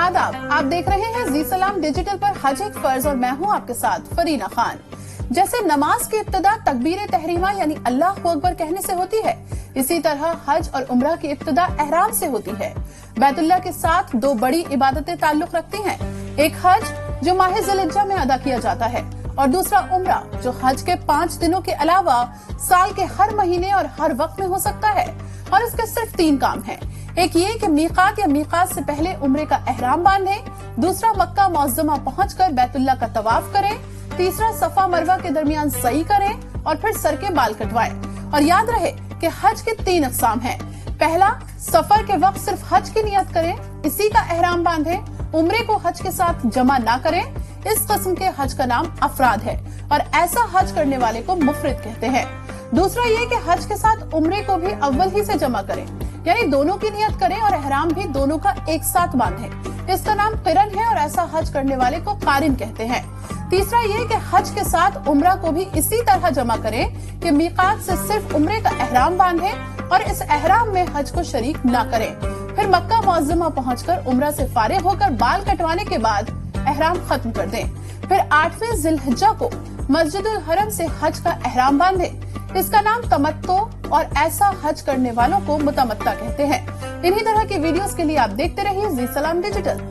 आदाब, आप देख रहे हैं जी सलाम डिजिटल पर हज एक फर्ज और मैं हूं आपके साथ फरीना खान। जैसे नमाज की इब्तिदा तकबीर तहरीमा यानी अल्लाह अकबर कहने से होती है, इसी तरह हज और उम्रा की इब्तिदा एहराम से होती है। बैतुल्लाह के साथ दो बड़ी इबादतें ताल्लुक रखती हैं, एक हज जो माह ज़िलहिज्जा में अदा किया जाता है और दूसरा उम्रा जो हज के 5 दिनों के अलावा साल के हर महीने और हर वक्त में हो सकता है। और इसके सिर्फ 3 काम हैं। एक ये कि मीकात या मीकात से पहले उम्रे का एहराम बांधें, दूसरा मक्का मुअज़्ज़मा पहुंचकर बैतुल्लाह का तवाफ करें, तीसरा सफा मरवा के दरमियान सई करें और फिर सर के बाल कटवाएं। और याद रहे कि हज के 3 अक़साम हैं। पहला, सफर के वक्त सिर्फ हज की नियत करें, इसी का एहराम बांधें, उम्रे को हज के साथ जमा ना करें। इस किस्म के हज का नाम अफराद है और ऐसा हज करने वाले को मुफरिद कहते हैं। दूसरा ये कि हज के साथ उम्रे को भी अव्वल ही से जमा करें, यानी दोनों की नियत करें और एहराम भी दोनों का एक साथ बांधें। इसका नाम क़िरन है और ऐसा हज करने वाले को क़ारिन कहते हैं। तीसरा ये कि हज के साथ उम्रा को भी इसी तरह जमा करें कि मीकात से सिर्फ उम्रे का एहराम बांधें और इस एहराम में हज को शरीक ना करें। फिर मक्का मुअज़्ज़मा पहुंचकर उम्रा से फारिग होकर बाल कटवाने के बाद एहराम खत्म कर दें। फिर 8वें ज़िलहिज्जा को मस्जिदुल हरम से हज का एहराम बांधें। इसका नाम तमत्तो और ऐसा हज करने वालों को मुतमत्ता कहते हैं। इन्हीं तरह की वीडियोस के लिए आप देखते रहिए जी सलाम डिजिटल।